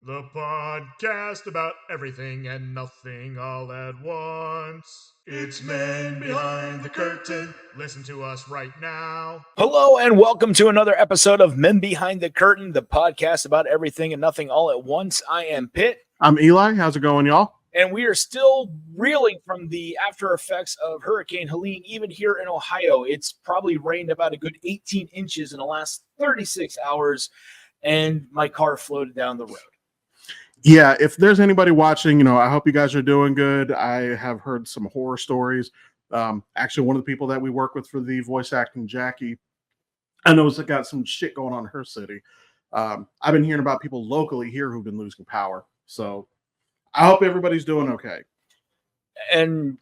The podcast about everything and nothing all at once. It's Men Behind the Curtain. Listen to us right now. Hello and welcome to another episode of Men Behind the Curtain, the podcast about everything and nothing all at once. I am Pitt. I'm Eli. How's it going, y'all? And we are still reeling from the after effects of Hurricane Helene, even here in Ohio. It's probably rained about a good 18 inches in the last 36 hours, and my car floated down the road. Yeah, if there's anybody watching, I hope you guys are doing good. I have heard some horror stories. Actually, one of the people that we work with for the voice acting, Jackie, I know has got some shit going on in her city. I've been hearing about people locally here who've been losing power. So I hope everybody's doing okay. And,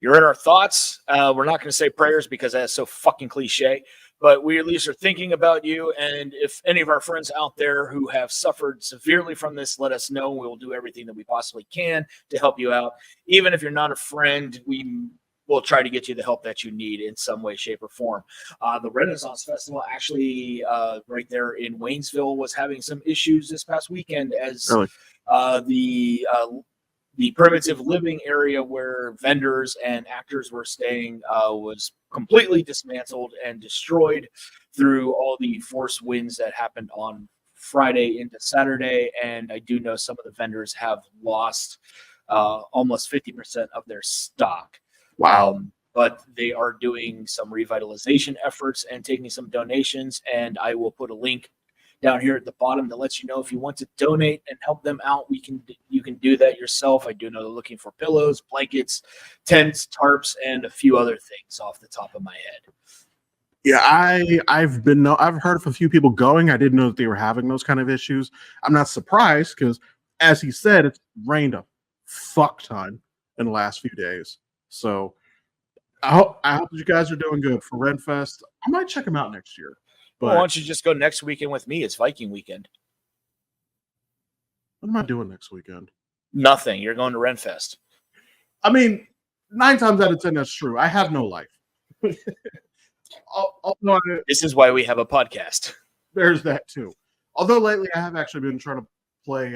you're in our thoughts. We're not going to say prayers because that's so fucking cliche, but we at least are thinking about you. And if any of our friends out there who have suffered severely from this, let us know. We'll do everything that we possibly can to help you out. Even if you're not a friend, we will try to get you the help that you need in some way, shape, or form. The Renaissance Festival right there in Waynesville was having some issues this past weekend as Really? The primitive living area where vendors and actors were staying was completely dismantled and destroyed through all the force winds that happened on Friday into Saturday. And I do know some of the vendors have lost almost 50% of their stock. Wow. But they are doing some revitalization efforts and taking some donations. And I will put a link down here at the bottom that lets you know if you want to donate and help them out. You can do that yourself. I do know they're looking for pillows, blankets, tents, tarps, and a few other things off the top of my head. Yeah, I've heard of a few people going. I didn't know that they were having those kind of issues. I'm not surprised because, as he said, it's rained a fuck ton in the last few days. So I hope you guys are doing good for Renfest. I might check them out next year. But why don't you just go next weekend with me? It's Viking weekend. What am I doing next weekend? Nothing. You're going to Renfest. I mean, 9 times out of 10, that's true. I have no life. This is why we have a podcast. There's that too. Although lately I have actually been trying to play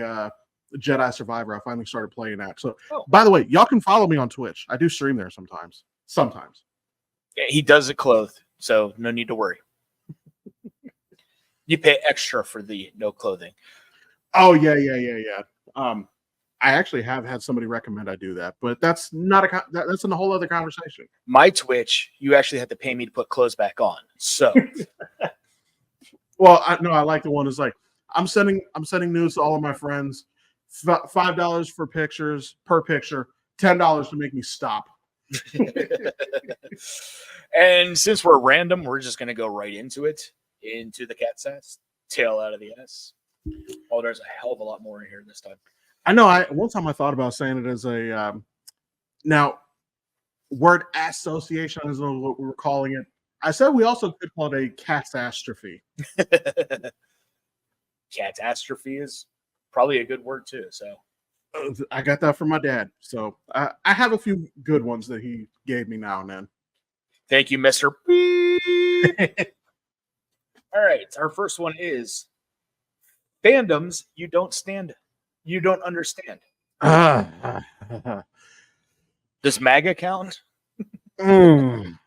Jedi Survivor. I finally started playing that. So, By the way, y'all can follow me on Twitch. I do stream there sometimes. Yeah, he does it clothed, so no need to worry. You pay extra for the no clothing. Oh, yeah. I actually have had somebody recommend I do that, but that's that's a whole other conversation. My Twitch, you actually have to pay me to put clothes back on. So, well, I like the one that's like I'm sending news to all of my friends. $5 for pictures per picture, $10 to make me stop. And since we're random, we're just going to go right into the cat's ass, tail out of the ass. Oh, there's a hell of a lot more in here this time. I know. One time I thought about saying it as a now word association is what we were calling it. I said we also could call it a catastrophe. Catastrophe is probably a good word too. So I got that from my dad. So I have a few good ones that he gave me now and then. Thank you, Mr. All right, our first one is fandoms you don't understand. Does MAGA count? It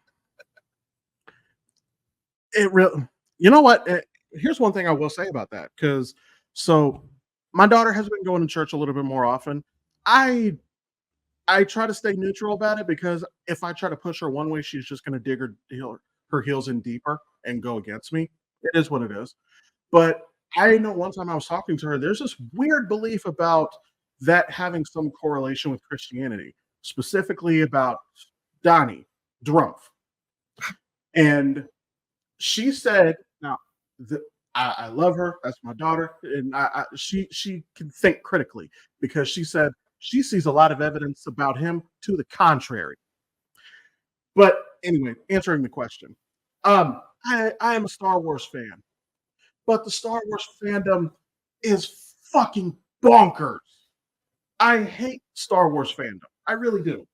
really, you know what? Here's one thing I will say about that, because my daughter has been going to church a little bit more often. I try to stay neutral about it, because if I try to push her one way, she's just going to dig her heels in deeper and go against me. It is what it is. But I know one time I was talking to her, there's this weird belief about that having some correlation with Christianity, specifically about Donnie Drumpf. And she said, now, I love her. That's my daughter. And she can think critically, because she said she sees a lot of evidence about him to the contrary. But anyway, answering the question, I am a Star Wars fan, but the Star Wars fandom is fucking bonkers. I hate Star Wars fandom. I really do.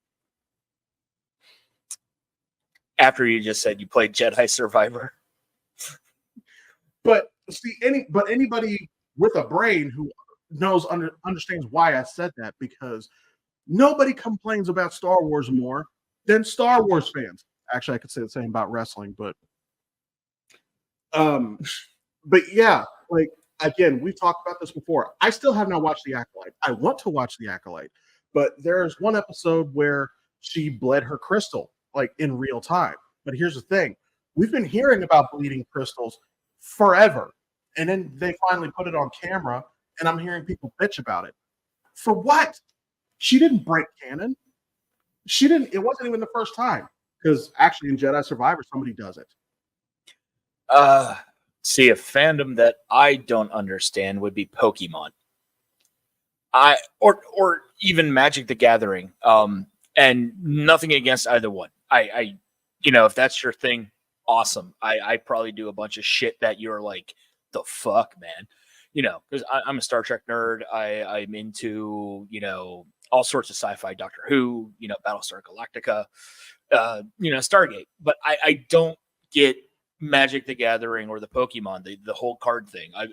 After you just said you played Jedi Survivor. But see, anybody with a brain who understands why I said that, because nobody complains about Star Wars more than Star Wars fans. Actually, I could say the same about wrestling, um, but yeah, like again, we've talked about this before. I still have not watched The Acolyte. I want to watch The Acolyte, but there's one episode where she bled her crystal like in real time. But here's the thing: we've been hearing about bleeding crystals forever, and then they finally put it on camera, and I'm hearing people bitch about it. For what? She didn't break canon. She didn't. It wasn't even the first time, because actually in Jedi Survivor somebody does it. See, a fandom that I don't understand would be Pokemon. Or even Magic the Gathering. And nothing against either one. I if that's your thing, awesome. I probably do a bunch of shit that you're like, the fuck, man. Because I'm a Star Trek nerd. I'm into, all sorts of sci-fi, Doctor Who, Battlestar Galactica, Stargate. But I don't get Magic the Gathering or the Pokemon, the whole card thing. I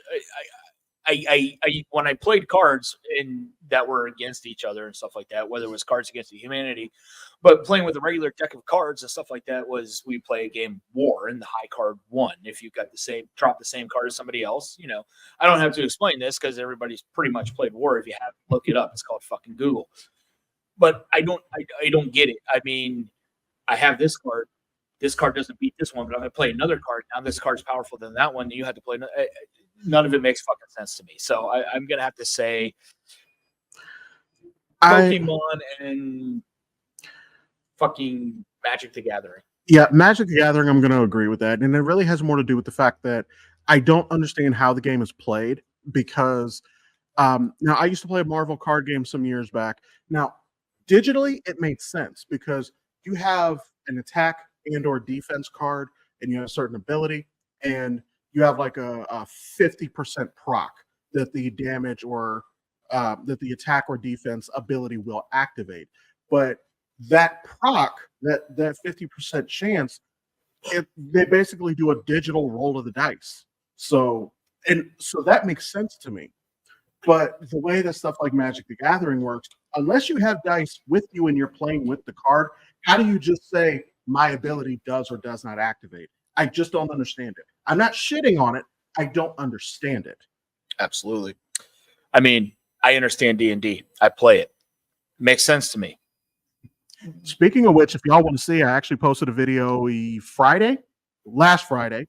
when I played cards and that were against each other and stuff like that, whether it was Cards Against Humanity, but playing with a regular deck of cards and stuff like that was we play a game War and the high card won. If you got drop the same card as somebody else, I don't have to explain this because everybody's pretty much played War. If you have, look it up. It's called fucking Google. But I don't get it. I mean, I have this card. This card doesn't beat this one, but I'm going to play another card. Now this card's powerful than that one. You have to play. None of it makes fucking sense to me. So I'm going to have to say Pokemon and fucking Magic the Gathering. Yeah, Magic the Gathering, I'm going to agree with that. And it really has more to do with the fact that I don't understand how the game is played, because now I used to play a Marvel card game some years back. Now, digitally, it made sense because you have an attack and or defense card, and you have a certain ability, and you have like a 50% proc that the damage or that the attack or defense ability will activate. But that proc, that 50% chance, they basically do a digital roll of the dice. So that makes sense to me. But the way that stuff like Magic the Gathering works, unless you have dice with you and you're playing with the card, how do you just say my ability does or does not activate? I just don't understand it. I'm not shitting on it. I don't understand it. Absolutely. I mean, I understand D&D. I play it. Makes sense to me. Speaking of which, if y'all want to see, I actually posted a video last Friday,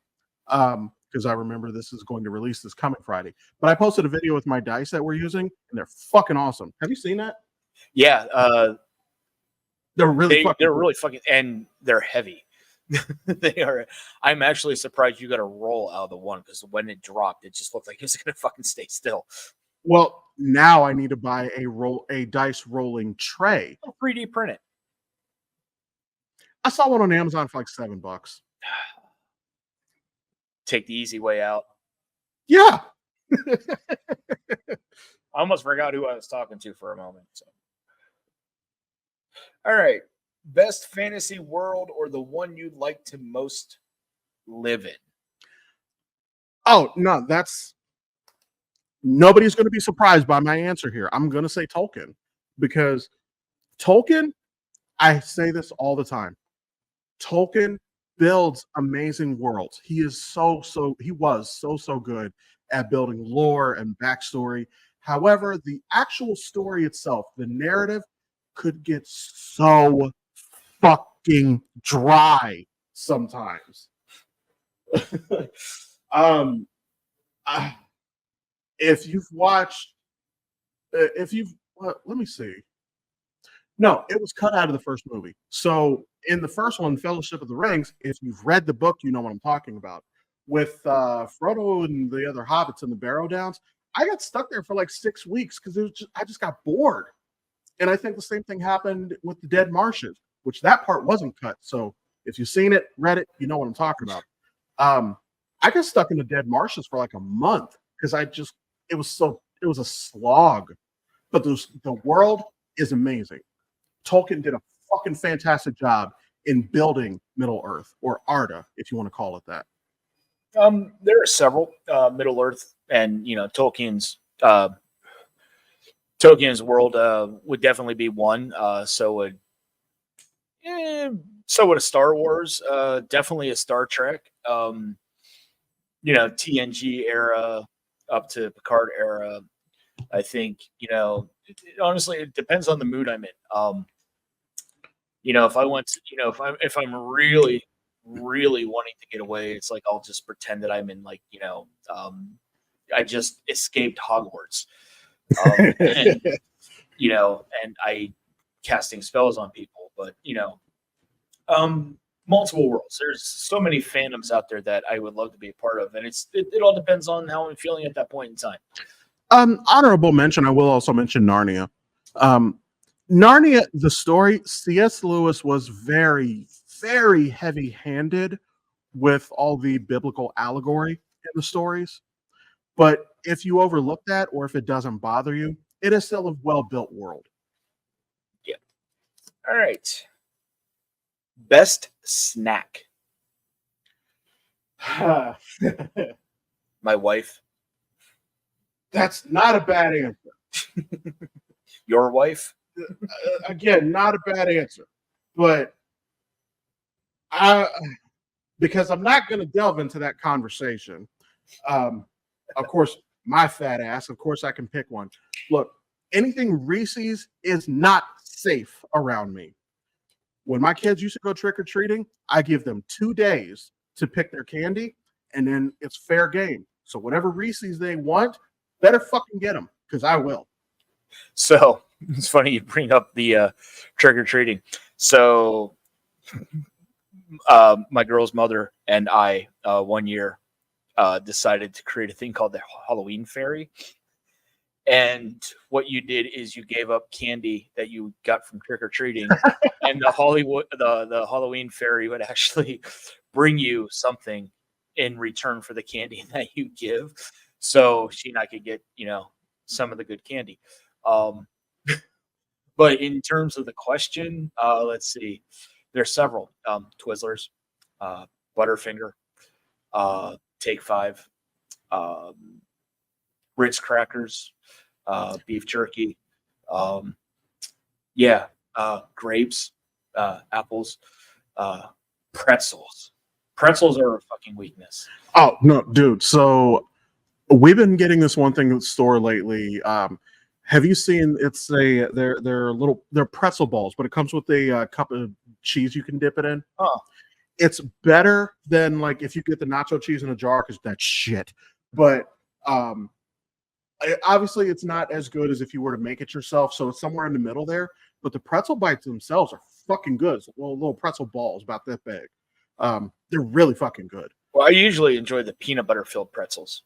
because I remember this is going to release this coming Friday. But I posted a video with my dice that we're using, and they're fucking awesome. Have you seen that? Yeah. They're really fucking, and they're heavy. They are. I'm actually surprised you got a roll out of the one, because when it dropped, it just looked like it was going to fucking stay still. Well, now I need to buy a dice rolling tray. 3D print it. I saw one on Amazon for like $7. Take the easy way out. Yeah. I almost forgot who I was talking to for a moment. So. All right. Best fantasy world, or the one you'd like to most live in? Oh, no, nobody's going to be surprised by my answer here. I'm going to say Tolkien, because Tolkien, I say this all the time. Tolkien builds amazing worlds. He was so good at building lore and backstory. However, the actual story itself, the narrative, could get so fucking dry sometimes. If you've watched, let me see. No, it was cut out of the first movie. So in the first one, Fellowship of the Rings, if you've read the book, you know what I'm talking about. With Frodo and the other hobbits in the Barrow Downs, I got stuck there for like 6 weeks because I just got bored. And I think the same thing happened with the Dead Marshes, which that part wasn't cut. So if you've seen it, read it, you know what I'm talking about. I got stuck in the Dead Marshes for like a month because it was a slog. But the world is amazing. Tolkien did a fucking fantastic job in building Middle Earth, or Arda, if you want to call it that. There are several. Middle Earth and Tolkien's world would definitely be one. So would a Star Wars. Definitely a Star Trek. TNG era up to Picard era. I think honestly, it depends on the mood I'm in. If I went, if I'm really really wanting to get away, it's like I'll just pretend that I'm in I just escaped Hogwarts, and and I casting spells on people, but multiple worlds. There's so many fandoms out there that I would love to be a part of, and it all depends on how I'm feeling at that point in time. Honorable mention. I will also mention Narnia. Narnia, the story. C.S. Lewis was very, very heavy-handed with all the biblical allegory in the stories. But if you overlook that, or if it doesn't bother you, it is still a well-built world. Yeah. All right. Best snack. My wife. That's not a bad answer. Your wife? Again, not a bad answer. But because I'm not going to delve into that conversation. Of course, my fat ass, of course I can pick one. Look, anything Reese's is not safe around me. When my kids used to go trick-or-treating, I give them 2 days to pick their candy, and then it's fair game. So whatever Reese's they want, better fucking get them, because I will. So it's funny you bring up the trick-or-treating. So my girl's mother and I one year decided to create a thing called the Halloween Fairy. And what you did is you gave up candy that you got from trick-or-treating, and the Halloween Fairy would actually bring you something in return for the candy that you give. So she and I could get, some of the good candy. But in terms of the question, let's see. There's several. Twizzlers, Butterfinger, Take 5, Ritz crackers, beef jerky, grapes, apples, pretzels. Pretzels are a fucking weakness. Oh no, dude. So we've been getting this one thing at the store lately. Have you seen? They're pretzel balls, but it comes with a cup of cheese you can dip it in. Oh, It's better than like if you get the nacho cheese in a jar, because that's shit. But obviously, it's not as good as if you were to make it yourself. So it's somewhere in the middle there. But the pretzel bites themselves are fucking good. It's little pretzel balls about that big. They're really fucking good. well, I usually enjoy the peanut butter filled pretzels.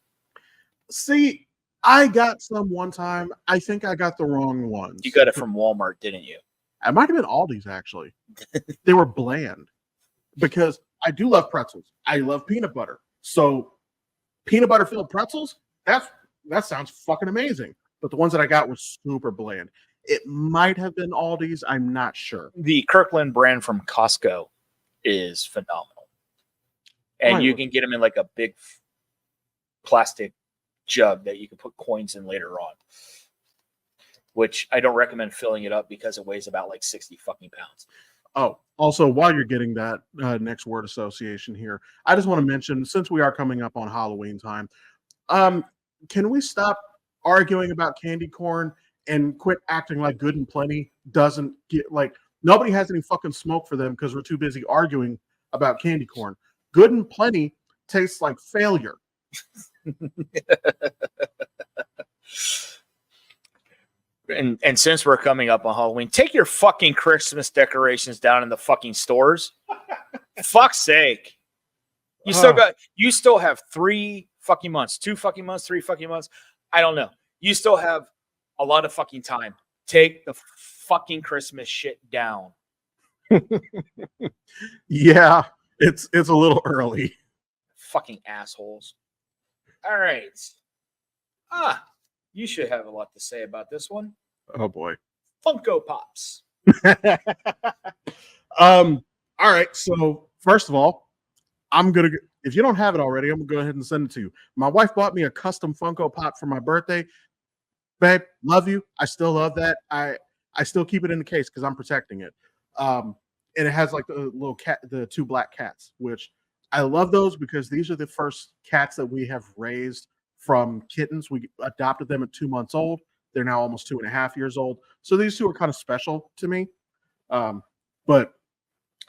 See, I got some one time. I think I got the wrong ones. You got it from Walmart, didn't you? I might have been Aldi's actually. They were bland because I do love pretzels. I love peanut butter. So peanut butter filled pretzels, that sounds fucking amazing. But the ones that I got were super bland. It might have been Aldi's. I'm not sure. The Kirkland brand from Costco is phenomenal. And you can get them in like a big plastic jug that you can put coins in later on, which I don't recommend filling it up because it weighs about like 60 fucking pounds. Oh, also, while you're getting that next word association here, I just want to mention, since we are coming up on Halloween time, can we stop arguing about candy corn and quit acting like Good and Plenty doesn't get, like, nobody has any fucking smoke for them because we're too busy arguing about candy corn. Good and Plenty tastes like failure. And since we're coming up on Halloween, take your fucking Christmas decorations down in the fucking stores. Fuck's sake. You still have 3 fucking months, 2 fucking months, 3 fucking months. I don't know. You still have a lot of fucking time. Take the fucking Christmas shit down. Yeah, it's a little early. Fucking assholes. All right. You should have a lot to say about this one. Oh boy. Funko Pops. All right. So first of all, I'm gonna If you don't have it already, I'm gonna go ahead and send it to you. My wife bought me a custom Funko Pop for my birthday. Babe, love you. I still love that. I still keep it in the case because I'm protecting it. And it has like the little cat, the two black cats, which I love those because these are the first cats that we have raised from kittens. We adopted them at 2 months old. They're now almost 2.5 years old. So these two are kind of special to me. But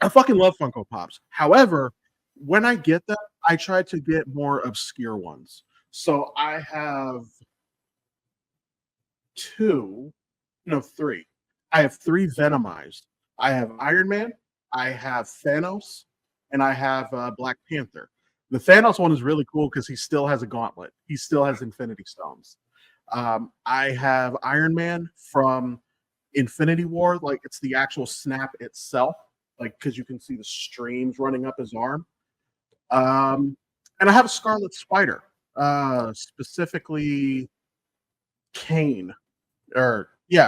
I fucking love Funko Pops. However, when I get them, I try to get more obscure ones. So I have three. I have three Venomized. I have Iron Man, I have Thanos, and I have Black Panther. The Thanos one is really cool because he still has a gauntlet. He still has Infinity Stones. I have Iron Man from Infinity War, like it's the actual snap itself, like because you can see the streams running up his arm. And I have a Scarlet Spider, specifically Kane,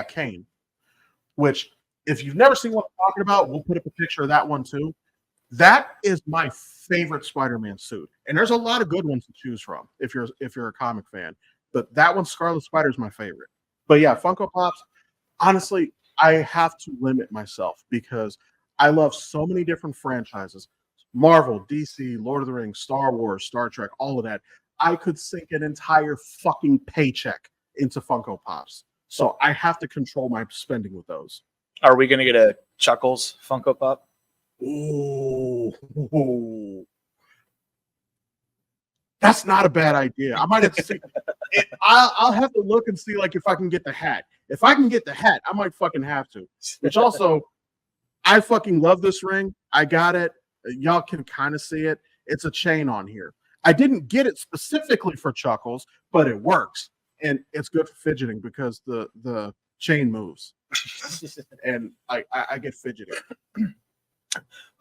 Kane. Which, if you've never seen what I'm talking about, we'll put up a picture of that one too. That is my favorite Spider-Man suit, and there's a lot of good ones to choose from if you're a comic fan. But that one, Scarlet Spider, is my favorite. But yeah, Funko Pops. Honestly, I have to limit myself because I love so many different franchises: Marvel, DC, Lord of the Rings, Star Wars, Star Trek, all of that. I could sink an entire fucking paycheck into Funko Pops. So I have to control my spending with those. Are we going to get a Chuckles Funko Pop? Ooh. That's not a bad idea. I might have to see. I'll have to look and see like if I can get the hat. If I can get the hat, I might fucking have to. Which also, I fucking love this ring. I got it. Y'all can kind of see it. It's a chain on here. I didn't get it specifically for Chuckles, but it works. And it's good for fidgeting because the chain moves. And I get fidgety.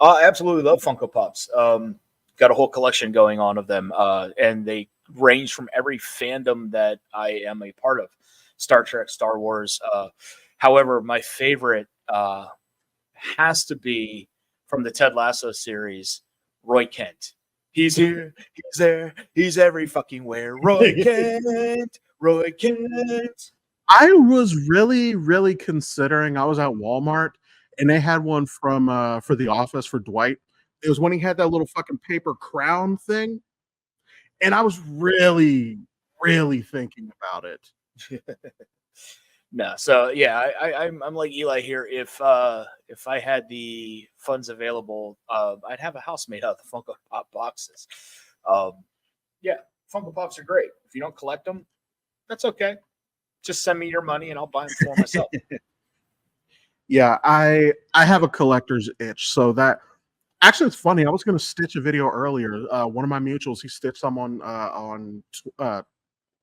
I absolutely love Funko Pops. Got a whole collection going on of them. And they range from every fandom that I am a part of. Star Trek, Star Wars. However, my favorite has to be from the Ted Lasso series, Roy Kent. He's here, he's there, he's every fucking where. Roy Kent. Roy Kent. I was really considering. I was at Walmart and they had one from for The Office for Dwight. It was when he had that little fucking paper crown thing, and I was really thinking about it. No, so yeah, I'm like Eli here. If I had the funds available, I'd have a house made out of the Funko Pop boxes. Yeah, Funko Pops are great. If you don't collect them, that's okay. Just send me your money and I'll buy them for myself. Yeah, I have a collector's itch. So that actually, it's funny. I was going to stitch a video earlier. One of my mutuals, he stitched someone on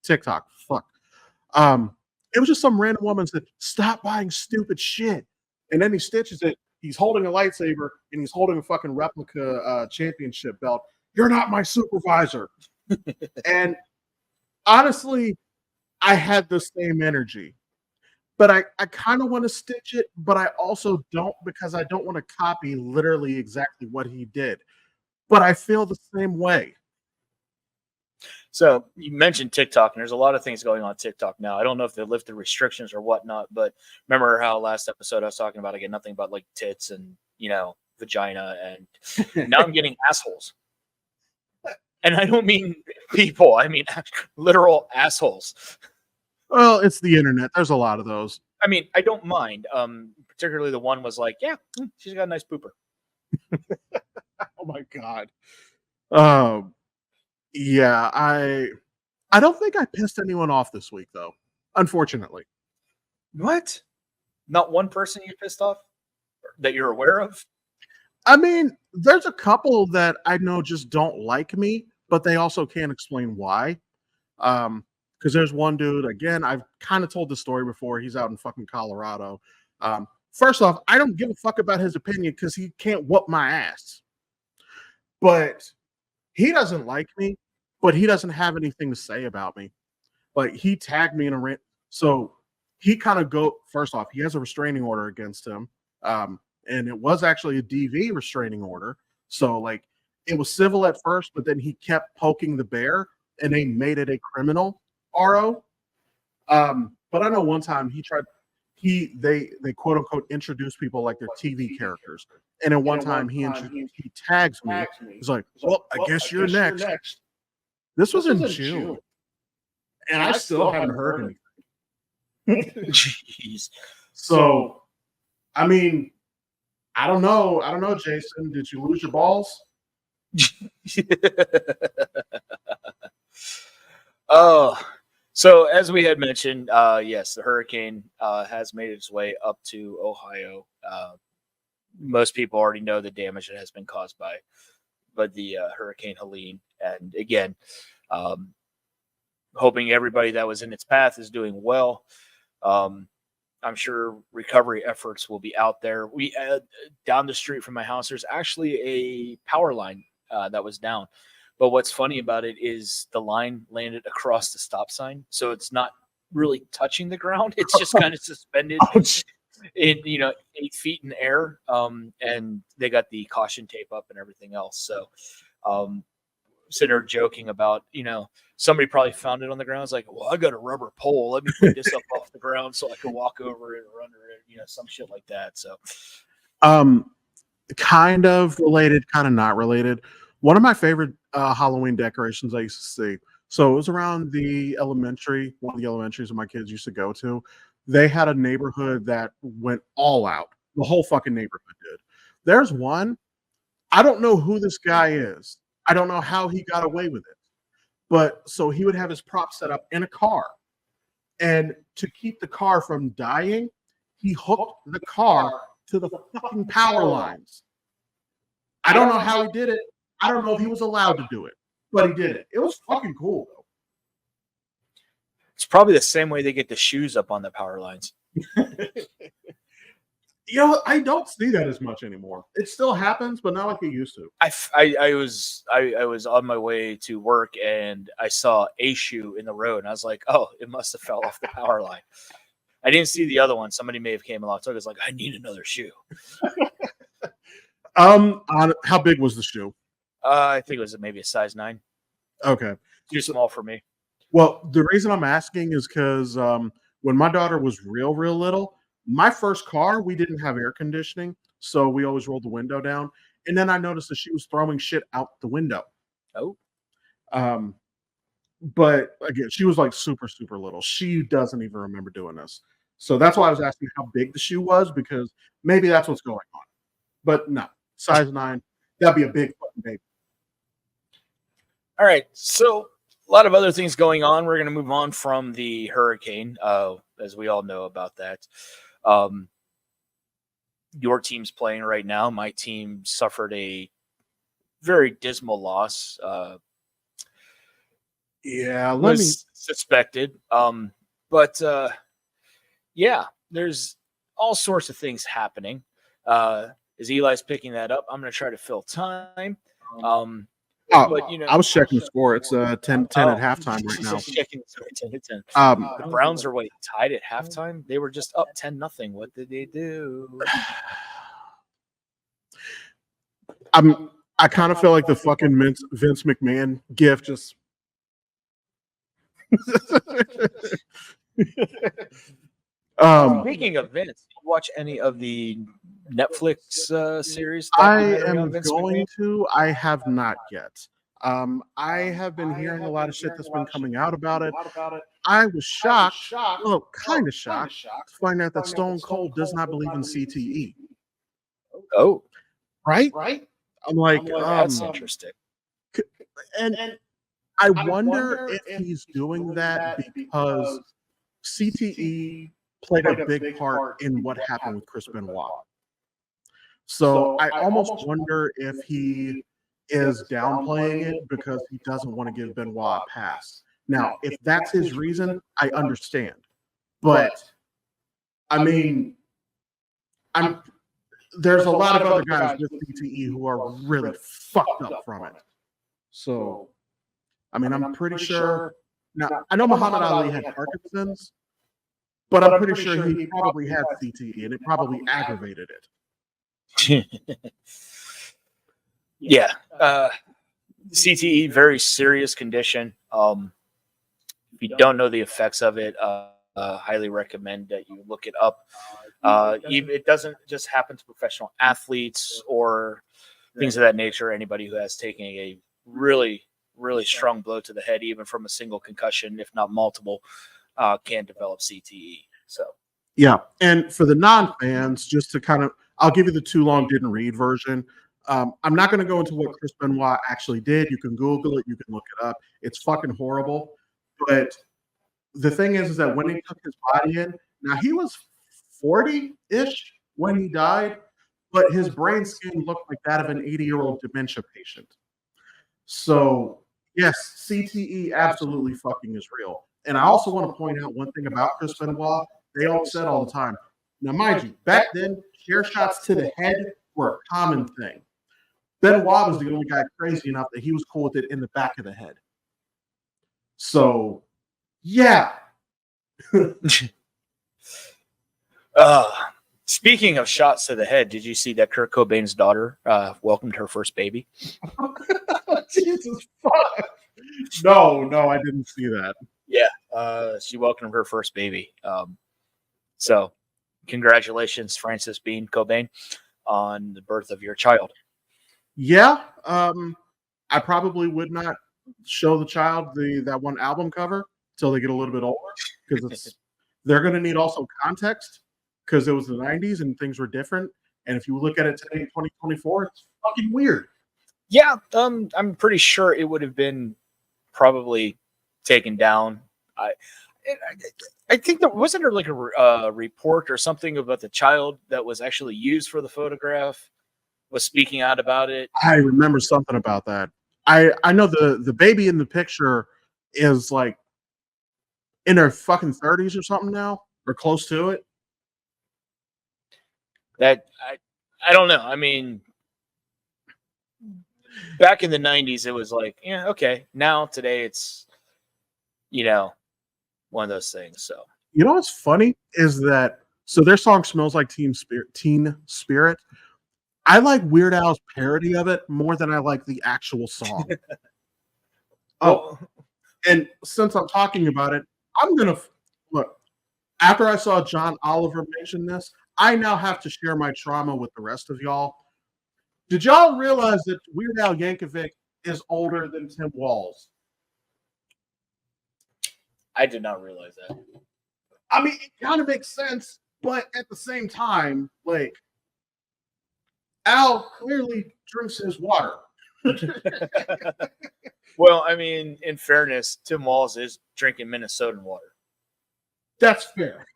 TikTok. Fuck. It was just some random woman said, "Stop buying stupid shit," and then he stitches it. He's holding a lightsaber and he's holding a fucking replica championship belt. You're not my supervisor. And honestly, I had the same energy, but I kind of want to stitch it, but I also don't because I don't want to copy literally exactly what he did. But I feel the same way. So you mentioned TikTok, and there's a lot of things going on TikTok now. I don't know if they lifted restrictions or whatnot, but remember how last episode I was talking about I get nothing but like tits and vagina, and now I'm getting assholes. And I don't mean people, I mean literal assholes. Well, it's the internet. There's a lot of those. I mean, I don't mind. Particularly the one was like, yeah, she's got a nice pooper. Oh my God. Yeah, I don't think I pissed anyone off this week though, unfortunately. What? Not one person you pissed off that you're aware of? I mean, there's a couple that I know just don't like me, but they also can't explain why. Because there's one dude, again, I've kind of told the story before. He's out in fucking Colorado. First off, I don't give a fuck about his opinion because he can't whoop my ass. But he doesn't like me, but he doesn't have anything to say about me. Like, he tagged me in a rant. So he kind of first off, he has a restraining order against him. And it was actually a DV restraining order. So, like, it was civil at first, but then he kept poking the bear, and they made it a criminal RO. But I know one time they quote unquote introduce people like they're TV characters, and then one time he tags me. He's like, "Well, I guess you're next." This was in June, and I still haven't heard anything. Jeez. So, I mean, I don't know, Jason. Did you lose your balls? Oh, so as we had mentioned, yes, the hurricane has made its way up to Ohio. Most people already know the damage that has been caused by the Hurricane Helene, and again, hoping everybody that was in its path is doing well. I'm sure recovery efforts will be out there. We down the street from my house, there's actually a power line that was down. But what's funny about it is the line landed across the stop sign, so it's not really touching the ground. It's just kind of suspended in 8 feet in the air. And they got the caution tape up and everything else. So sitting there joking about, somebody probably found it on the ground. It's like, well, I got a rubber pole. Let me put this up off the ground so I can walk over it or under it, some shit like that. So kind of related, kind of not related. One of my favorite Halloween decorations I used to see. So it was around one of the elementaries my kids used to go to. They had a neighborhood that went all out. The whole fucking neighborhood did. There's one. I don't know who this guy is. I don't know how he got away with it. But so he would have his prop set up in a car. And to keep the car from dying, he hooked the car to the fucking power lines. I don't know how he did it. I don't know if he was allowed to do it, but he did it. It was fucking cool, though. It's probably the same way they get the shoes up on the power lines. I don't see that as much anymore. It still happens, but not like it used to. I was on my way to work and I saw a shoe in the road and I was like, oh, it must have fell off the power line. I didn't see the other one. Somebody may have came along. So I was like, I need another shoe. How big was the shoe? I think it was maybe a size 9. Okay. Too small for me. Well, the reason I'm asking is because when my daughter was real little, my first car, we didn't have air conditioning, so we always rolled the window down. And then I noticed that she was throwing shit out the window. Oh. But again, she was like super little. She doesn't even remember doing this. So that's why I was asking how big the shoe was, because maybe that's what's going on. But no, size 9, that'd be a big fucking baby. All right, so a lot of other things going on. We're going to move on from the hurricane, as we all know about that. Your team's playing right now. My team suffered a very dismal loss. Suspected. Yeah, there's all sorts of things happening. As Eli's picking that up, I'm going to try to fill time. But, I was checking the score. It's 10 at halftime right now. Checking 10. The Browns are tied at halftime. They were just up 10-0. What did they do? I kind of feel like the fucking Vince McMahon gif just. Speaking of Vince, did you watch any of the Netflix series? I am going to. I have not yet. I have been hearing a lot of shit that's been coming out about it. I was shocked, well, kind of shocked, to find out that Stone Cold does not believe in CTE. Oh, right. I'm like, that's interesting. And I wonder if he's doing that because CTE played a big part in what happened with Chris Benoit. So I almost wonder if he is downplaying it because he doesn't want to give Benoit a pass. Now, if that's his reason, I understand. But I mean, there's a lot of other guys with CTE who are really fucked up from it. So, I mean, I'm pretty sure. Now, I know Muhammad Ali had Parkinson's, but I'm pretty sure he probably had CTE, and it probably aggravated it. Yeah. CTE, very serious condition. If you don't know the effects of it, highly recommend that you look it up. It doesn't just happen to professional athletes or things of that nature. Anybody who has taken a really, really strong blow to the head, even from a single concussion, if not multiple, can develop CTE. So, Yeah. And for the non-fans, just to kind of, I'll give you the too long didn't read version. I'm not going to go into what Chris Benoit actually did. You can Google it. You can look it up. It's fucking horrible. But the thing is that when he took his body in, now he was 40-ish when he died, but his brain scan looked like that of an 80-year-old dementia patient. So, yes, CTE absolutely fucking is real. And I also want to point out one thing about Chris Benoit. They all said all the time. Now, mind you, back then, chair shots to the head were a common thing. Benoit was the only guy crazy enough that he was cool with it in the back of the head. So, yeah. Speaking of shots to the head, did you see that Kurt Cobain's daughter welcomed her first baby? Jesus fuck. No, I didn't see that. Yeah, she welcomed her first baby. So, congratulations, Frances Bean Cobain, on the birth of your child. Yeah, I probably would not show the child that one album cover until they get a little bit older, because they're going to need also context, because it was the 90s and things were different. And if you look at it today in 2024, it's fucking weird. Yeah, I'm pretty sure it would have been probably taken down. I think there wasn't like a report or something about the child that was actually used for the photograph was speaking out about it. I remember something about that. I know the baby in the picture is like in her fucking 30s or something now, or close to it. That I don't know. I mean, back in the 90s, it was like, yeah, okay. Now today, it's one of those things. So you know what's funny is that their song "Smells Like Teen Spirit." I like Weird Al's parody of it more than I like the actual song. Oh, and since I'm talking about it, I'm gonna look. After I saw John Oliver mention this, I now have to share my trauma with the rest of y'all. Did y'all realize that Weird Al Yankovic is older than Tim Walz? I did not realize that. I mean, it kind of makes sense, but at the same time, like, Al clearly drinks his water. Well, I mean, in fairness, Tim Walz is drinking Minnesotan water. That's fair.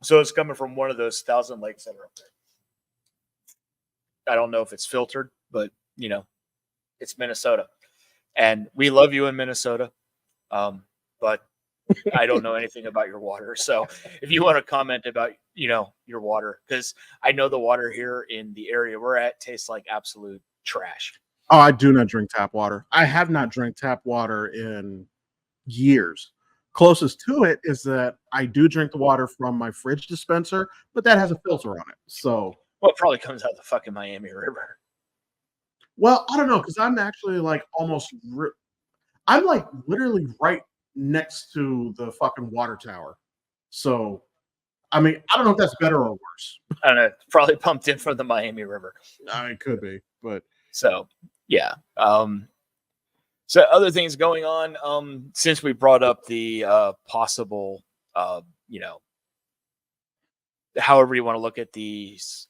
So it's coming from one of those 1,000 lakes that are up there. I don't know if it's filtered, but it's Minnesota, and we love you in Minnesota. But I don't know anything about your water. So if you want to comment about, your water, because I know the water here in the area we're at tastes like absolute trash. Oh, I do not drink tap water. I have not drank tap water in years. Closest to it is that I do drink the water from my fridge dispenser, but that has a filter on it. So, well, it probably comes out of the fucking Miami River. Well, I don't know, because I'm actually like I'm like literally right next to the fucking water tower. So, I mean, I don't know if that's better or worse. I don't know. It's probably pumped in from the Miami River. It could be, but so yeah. So other things going on. Since we brought up the possible, however you want to look at these,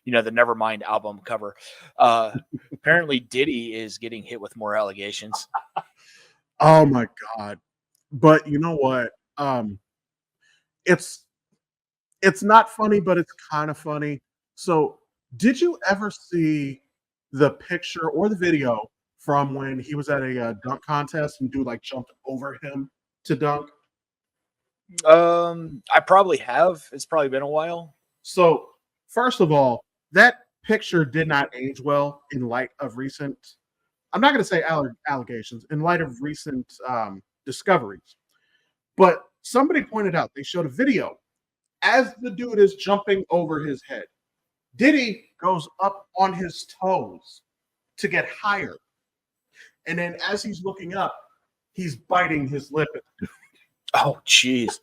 the Nevermind album cover. Apparently, Diddy is getting hit with more allegations. Oh my god! But you know what? It's not funny, but it's kind of funny. So, did you ever see the picture or the video from when he was at a dunk contest and dude like jumped over him to dunk? I probably have. It's probably been a while. So, first of all, that picture did not age well in light of recent, I'm not going to say allegations, in light of recent discoveries. But somebody pointed out, they showed a video as the dude is jumping over his head. Diddy goes up on his toes to get higher. And then as he's looking up, he's biting his lip. Oh, jeez.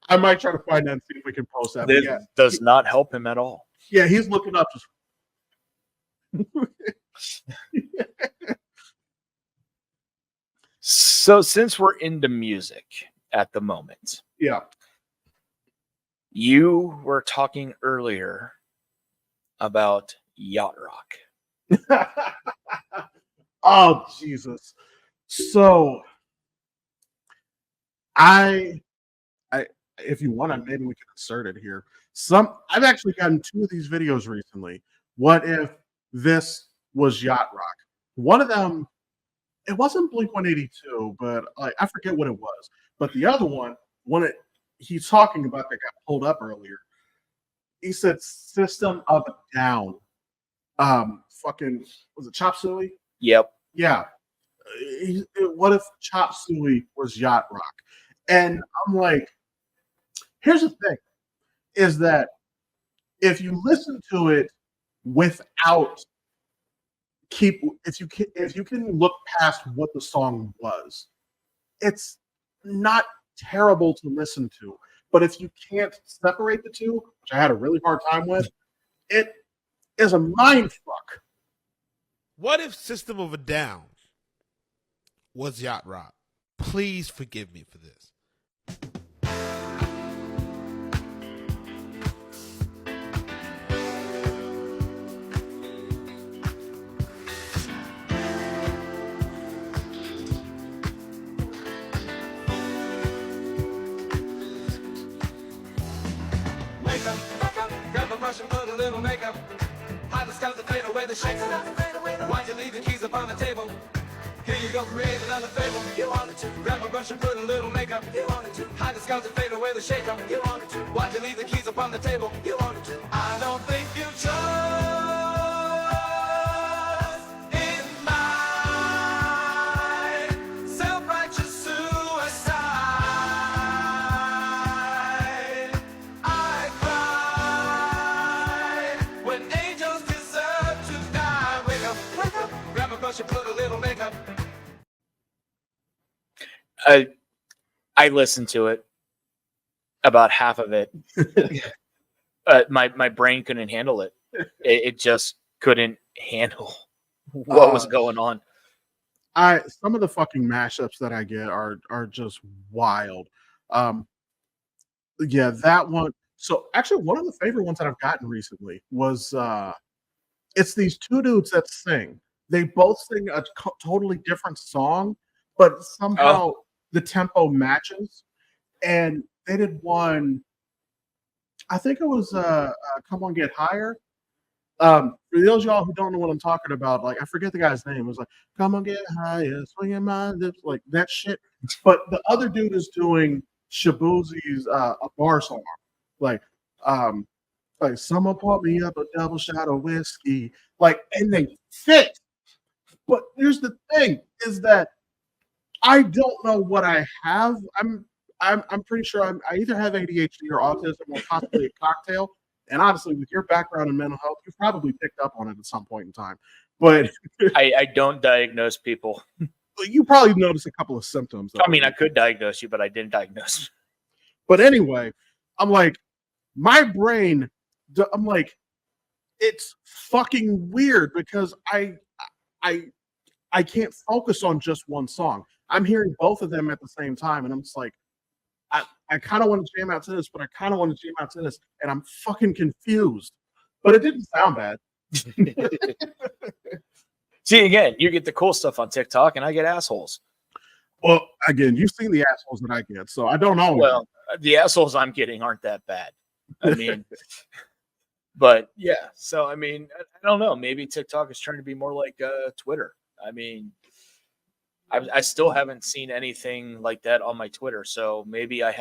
I might try to find that and see if we can post that. This does not help him at all. Yeah, he's looking up. So since we're into music at the moment, Yeah. you were talking earlier about yacht rock. Oh, Jesus. So if you want, maybe we can insert it here. I've actually gotten 2 of these videos recently. What if this was yacht rock? One of them, it wasn't Blink 182, but I forget what it was. But the other one, he's talking about that got pulled up earlier. He said System of a Down. Fucking, was it Chop Suey? Yep. Yeah. What if Chop Suey was yacht rock? And I'm like, here's the thing, is that if you listen to it without if you can look past what the song was, it's not terrible to listen to. But if you can't separate the two, which I had a really hard time with, it is a mind fuck. What if System of a Down was yacht rock? Please forgive me for this. Grab a brush and put a little makeup. Hide the scars that fade away the shakes. Why'd you leave the keys up on the table? Here you go, create another fable. You wanted to. Grab a brush and put a little makeup. You wanted to. Hide the scars that fade away the shake. You wanted to. Why'd you leave the keys up on the table? You wanted to. I don't think you trust in my self-righteous suicide. I cry when angels deserve to die. Wake up, grab a brush and put a little makeup. I listened to it, about half of it. My brain couldn't handle it. It just couldn't handle what was going on. Some of the fucking mashups that I get are just wild. Yeah, that one. So actually, one of the favorite ones that I've gotten recently was it's these 2 dudes that sing. They both sing a totally different song, but somehow the tempo matches. And they did one, I think it was Come On Get Higher. For those of y'all who don't know what I'm talking about, like I forget the guy's name. It was like, come on, get higher, swinging my lips, like that shit. But the other dude is doing Shabuzi's a bar song, like someone poured me up a double shot of whiskey, like, and they fit. But here's the thing: is that I don't know what I have. I'm pretty sure I either have ADHD or autism or possibly a cocktail. And honestly, with your background in mental health, you've probably picked up on it at some point in time. But I don't diagnose people. you probably noticed a couple of symptoms. I mean, I could diagnose you, but I didn't diagnose. But anyway, I'm like, my brain, I'm like, it's fucking weird because I can't focus on just one song. I'm hearing both of them at the same time, and I'm just like, I kind of want to jam out to this, but I kind of want to jam out to this, and I'm fucking confused. But it didn't sound bad. See, again, you get the cool stuff on TikTok, and I get assholes. Well, again, you've seen the assholes that I get, so I don't know. Well, the assholes I'm getting aren't that bad. I mean, but yeah. So I mean, I don't know. Maybe TikTok is trying to be more like Twitter. I mean, I still haven't seen anything like that on my Twitter, so maybe I'm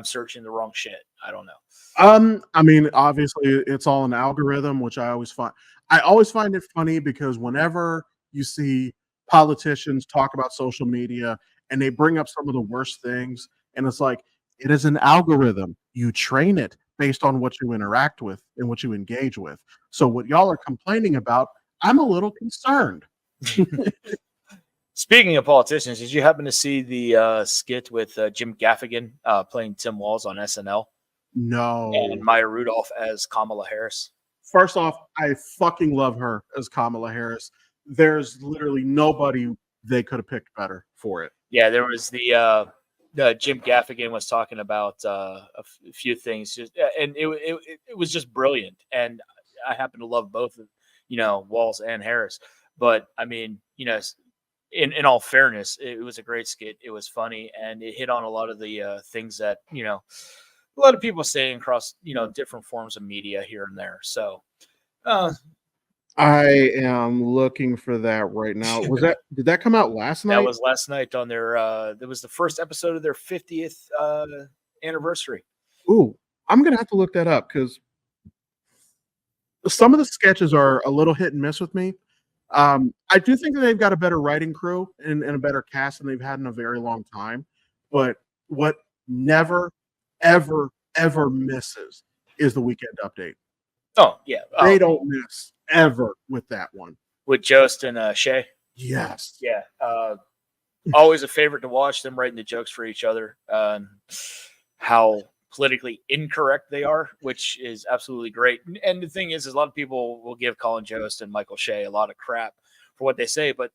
searching the wrong shit. I don't know. I mean, obviously it's all an algorithm, which I always find it funny because whenever you see politicians talk about social media and they bring up some of the worst things, and it's like, it is an algorithm. You train it based on what you interact with and what you engage with. So what y'all are complaining about, I'm a little concerned. Speaking of politicians, did you happen to see the skit with Jim Gaffigan playing Tim Walz on SNL No. and Maya Rudolph as Kamala Harris? First off, I fucking love her as Kamala Harris. There's literally nobody they could have picked better for it. Yeah, there was the Jim Gaffigan was talking about few things, and it was just brilliant. And I happen to love both, Walz and Harris. But I mean, in all fairness, it was a great skit. It was funny, and it hit on a lot of the things that a lot of people say across different forms of media here and there. So. I am looking for that right now. Did that come out last night? That was last night on their that was the first episode of their 50th anniversary. Ooh, I'm gonna have to look that up because some of the sketches are a little hit and miss with me. I do think that they've got a better writing crew and a better cast than they've had in a very long time. But what never, ever, ever misses is the Weekend Update. Oh yeah, They don't miss ever with that one. with Jost and Shay. Yes. Yeah, always a favorite to watch them writing the jokes for each other. How politically incorrect they are, which is absolutely great. And the thing is a lot of people will give Colin Jost and Michael Shay a lot of crap for what they say, but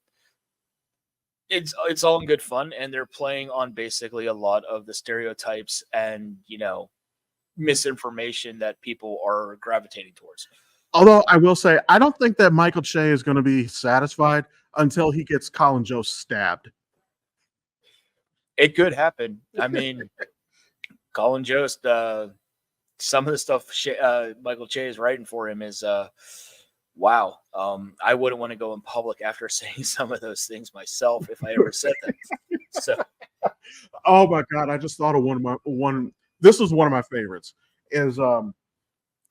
it's all in good fun, and they're playing on basically a lot of the stereotypes and misinformation that people are gravitating towards. Although I will say, I don't think that Michael Che is going to be satisfied until he gets Colin Jost stabbed. It could happen. I mean, Colin Jost, some of the stuff Michael Che is writing for him is wow. I wouldn't want to go in public after saying some of those things myself if I ever said them. So, Oh my God! I just thought of one. This was one of my favorites. Is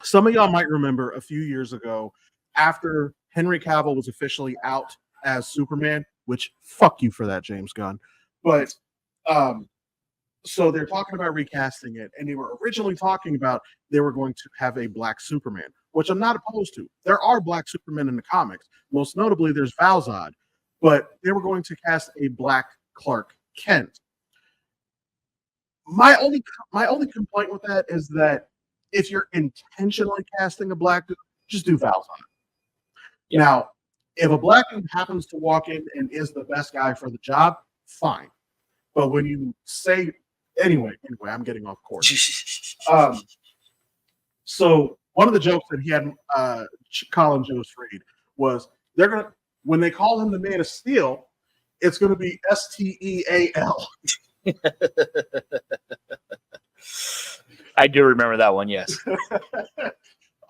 some of y'all might remember a few years ago, after Henry Cavill was officially out as Superman, which fuck you for that, James Gunn. But so they're talking about recasting it, and they were originally talking about they were going to have a black Superman, which I'm not opposed to. There are black Supermen in the comics. Most notably, there's Val-Zod, but they were going to cast a black Clark Kent. My only complaint with that is that if you're intentionally casting a black dude, just do Val-Zod. Yeah. Now, if a black dude happens to walk in and is the best guy for the job, fine. But when you say anyway, I'm getting off course. So one of the jokes that he had Colin Jost read was when they call him the Man of Steel, it's gonna be STEAL. I do remember that one. Yes.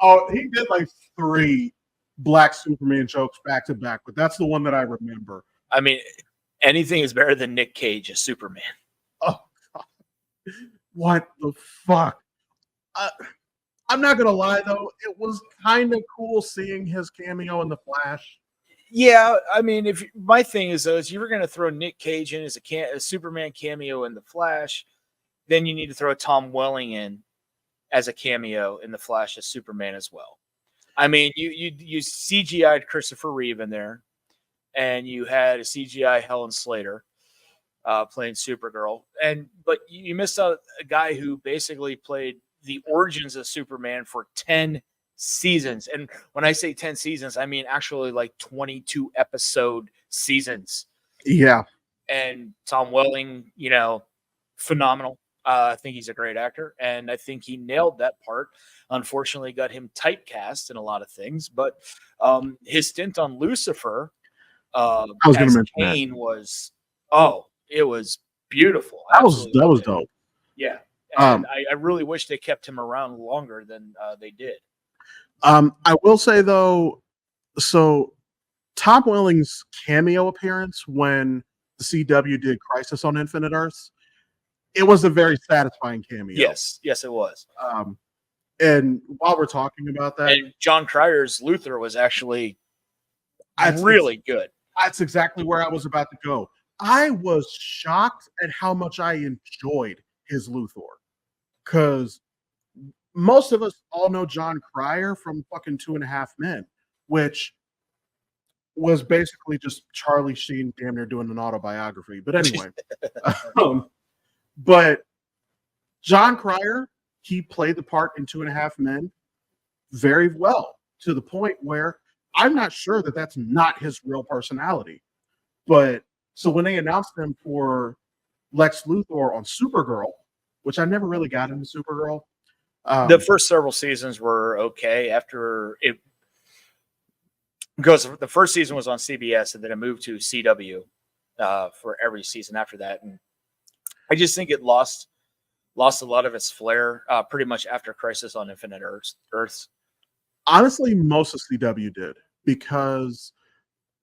Oh, he did like 3 black Superman jokes back to back, but that's the one that I remember. I mean, anything is better than Nick Cage as Superman. Oh, God. What the fuck? I'm not gonna lie though, it was kind of cool seeing his cameo in The Flash. Yeah, I mean, my thing is though, is you were going to throw Nick Cage in as a Superman cameo in The Flash, then you need to throw Tom Welling in as a cameo in The Flash as Superman as well. I mean, you CGI'd Christopher Reeve in there, and you had a CGI Helen Slater playing Supergirl, but you missed out a guy who basically played the origins of Superman for 10 seasons. And when I say 10 seasons, I mean actually like 22 episode seasons. Yeah. And Tom Welling, phenomenal. I think he's a great actor, and I think he nailed that part. Unfortunately, got him typecast in a lot of things, but his stint on Lucifer I was going to mention Kane that. It was beautiful. That was dope. Yeah. And I really wish they kept him around longer than they did. I will say though, so Tom Welling's cameo appearance when the CW did Crisis on Infinite Earths, it was a very satisfying cameo. Yes, it was. And while we're talking about that, and John Cryer's Luthor was actually really good. That's exactly where I was about to go. I was shocked at how much I enjoyed his Luthor, because most of us all know John Cryer from fucking Two and a Half Men, which was basically just Charlie Sheen damn near doing an autobiography. But anyway, um, but John Cryer, he played the part in Two and a Half Men very well, to the point where I'm not sure that that's not his real personality. But so when they announced him for Lex Luthor on Supergirl, which I never really got into Supergirl. The first several seasons were okay after it, because the first season was on CBS and then it moved to CW for every season after that. And I just think it lost a lot of its flair pretty much after Crisis on Infinite Earths. Honestly, most of CW did, because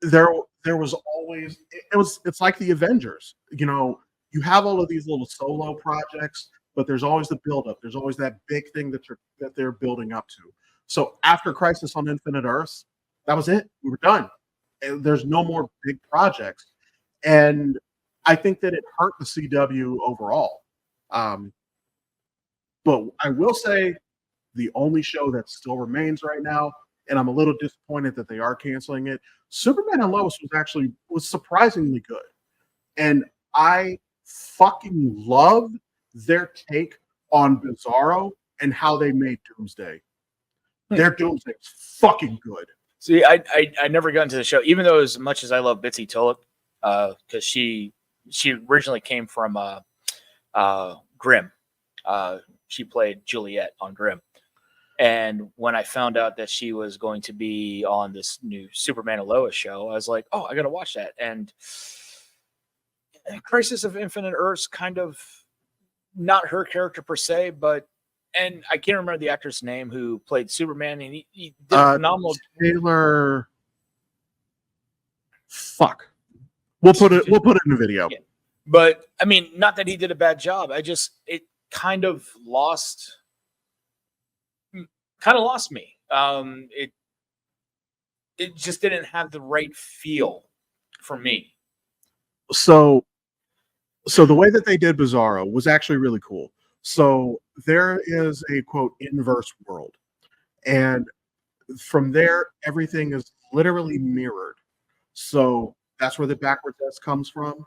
there was always it's like the Avengers. You know, you have all of these little solo projects, but there's always the buildup. There's always that big thing that they're building up to. So after Crisis on Infinite Earths, that was it. We were done. And there's no more big projects, and I think that it hurt the CW overall. But I will say, the only show that still remains right now, and I'm a little disappointed that they are canceling it, Superman and Lois was surprisingly good. And I fucking love their take on Bizarro and how they made Doomsday. Their Doomsday is fucking good. See, I never got into the show, even though as much as I love Bitsy Tulip, because she originally came from Grimm. She played Juliet on Grimm. And when I found out that she was going to be on this new Superman and Lois show, I was like, oh, I got to watch that. And Crisis of Infinite Earths, kind of not her character per se, but, and I can't remember the actor's name who played Superman, and he did a phenomenal. Taylor. Fuck. We'll put it in the video. Yeah. But I mean, not that he did a bad job. It kind of lost me. It just didn't have the right feel for me. So the way that they did Bizarro was actually really cool. So there is a quote inverse world, and from there everything is literally mirrored. So that's where the backwards S comes from,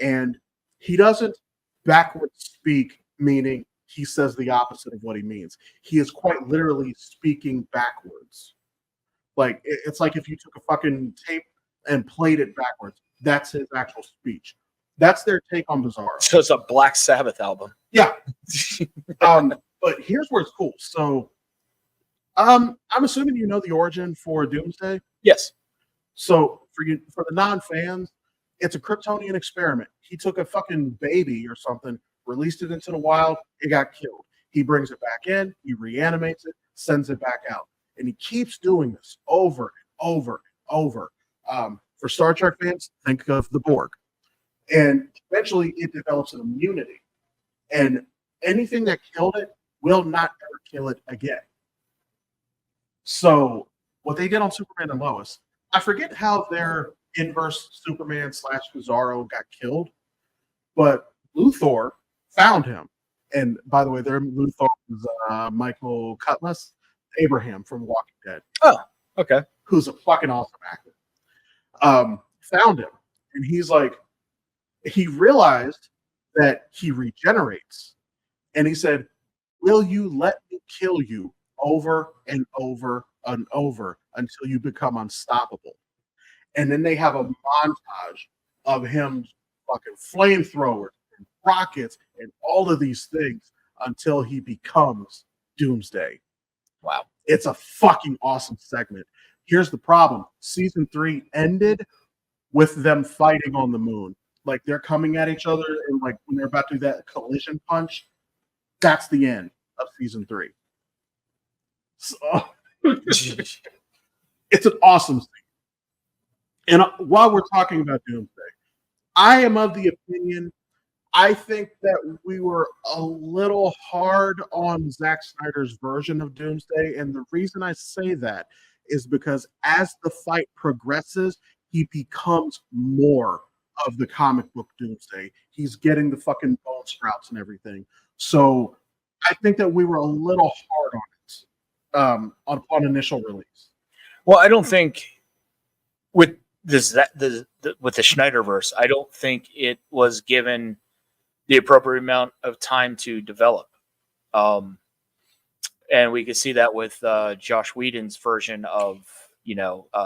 and he doesn't backwards speak, meaning he says the opposite of what he means. He is quite literally speaking backwards. Like, it's like if you took a fucking tape and played it backwards. That's his actual speech. That's their take on Bizarro. So it's a Black Sabbath album. Yeah. But here's where it's cool. So I'm assuming you know the origin for Doomsday. Yes. So for the non-fans, it's a Kryptonian experiment. He took a fucking baby or something, released it into the wild, it got killed. He brings it back in, he reanimates it, sends it back out. And he keeps doing this over and over and over. For Star Trek fans, think of the Borg. And eventually it develops an immunity. And anything that killed it will not ever kill it again. So what they did on Superman and Lois, I forget how their inverse Superman / Bizarro got killed, but Luthor found him. And by the way, their Luthor was Michael Cutlass, Abraham from Walking Dead. Oh, okay. Who's a fucking awesome actor. Found him. And he's like, he realized that he regenerates. And he said, will you let me kill you over and over and over until you become unstoppable? And then they have a montage of him fucking flamethrowers and rockets and all of these things until he becomes Doomsday. Wow. It's a fucking awesome segment. Here's the problem. Season 3 ended with them fighting on the moon. Like, they're coming at each other, and like when they're about to do that collision punch, that's the end of season 3. So it's an awesome thing. And while we're talking about Doomsday, I am of the opinion, I think that we were a little hard on Zack Snyder's version of Doomsday. And the reason I say that is because as the fight progresses, he becomes more of the comic book Doomsday. He's getting the fucking bone sprouts and everything. So I think that we were a little hard on it upon initial release. Well, I don't think with with the Schneiderverse, I don't think it was given the appropriate amount of time to develop. And we could see that with Josh Whedon's version of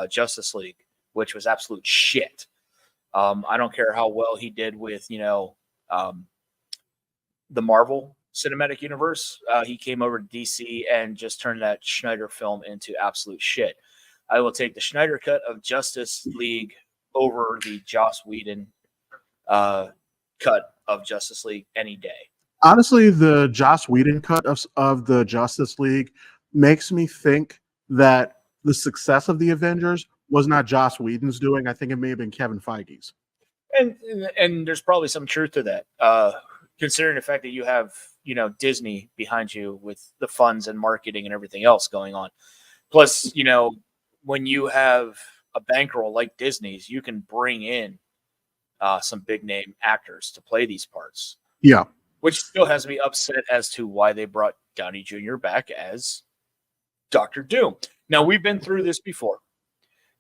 Justice League, which was absolute shit. I don't care how well he did with the Marvel Cinematic Universe. He came over to DC and just turned that Schneider film into absolute shit. I will take the Schneider cut of Justice League over the Joss Whedon cut of Justice League any day. Honestly, the Joss Whedon cut of the Justice League makes me think that the success of the Avengers was not Joss Whedon's doing. I think it may have been Kevin Feige's. And there's probably some truth to that, considering the fact that you have Disney behind you with the funds and marketing and everything else going on. Plus, when you have a bankroll like Disney's, you can bring in some big name actors to play these parts. Yeah. Which still has me upset as to why they brought Downey Jr. back as Dr. Doom. Now, we've been through this before,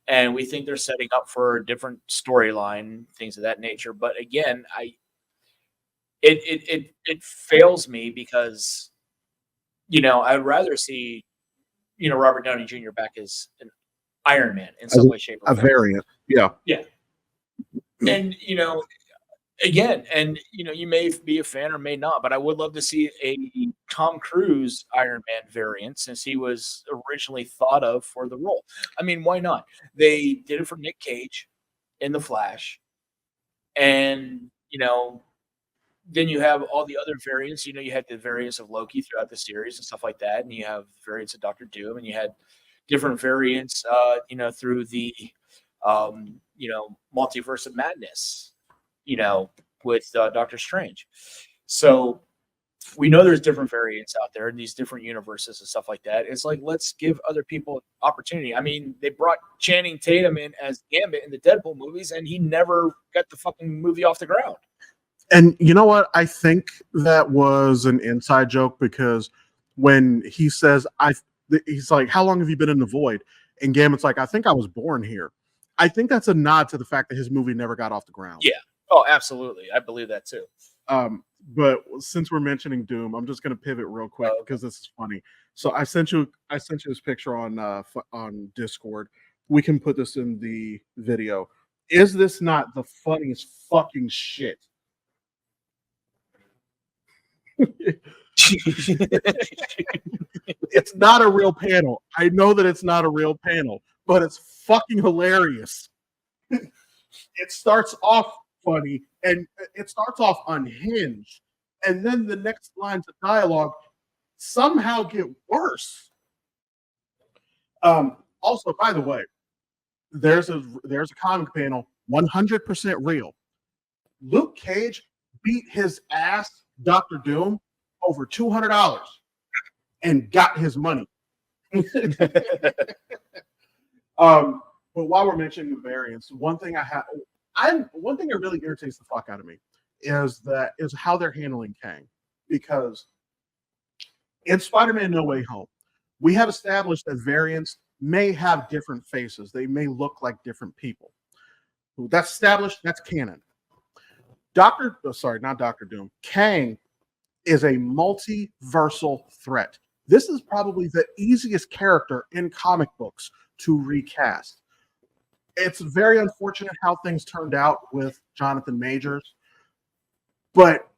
and we think they're setting up for a different storyline, things of that nature. But again, it fails me because, I'd rather see, Robert Downey Jr. back as an Iron Man in some way, shape, or form. A variant. Yeah. Yeah. And, again, and you may be a fan or may not, but I would love to see a Tom Cruise Iron Man variant since he was originally thought of for the role. I mean, why not? They did it for Nick Cage in The Flash, and then you have all the other variants. You had the variants of Loki throughout the series and stuff like that, and you have variants of Doctor Doom, and you had different variants, through the Multiverse of Madness. With Doctor Strange. So we know there's different variants out there in these different universes and stuff like that. It's like, let's give other people opportunity. I mean, they brought Channing Tatum in as Gambit in the Deadpool movies, and he never got the fucking movie off the ground. And you know what? I think that was an inside joke because when he says, he's like, how long have you been in the void? And Gambit's like, I think I was born here. I think that's a nod to the fact that his movie never got off the ground. Yeah. Oh, absolutely. I believe that too. But since we're mentioning Doom, I'm just going to pivot real quick because this is funny. So I sent you this picture on Discord. We can put this in the video. Is this not the funniest fucking shit? It's not a real panel. I know that it's not a real panel, but it's fucking hilarious. It starts off funny and it starts off unhinged, and then the next lines of dialogue somehow get worse. Also, by the way, there's a comic panel 100% real. Luke Cage beat his ass, Dr. Doom, over $200 and got his money. But while we're mentioning the variants, one thing that really irritates the fuck out of me is how they're handling Kang. Because in Spider-Man No Way Home, we have established that variants may have different faces. They may look like different people. That's established. That's canon. Not Dr. Doom. Kang is a multiversal threat. This is probably the easiest character in comic books to recast. It's very unfortunate how things turned out with Jonathan Majors, but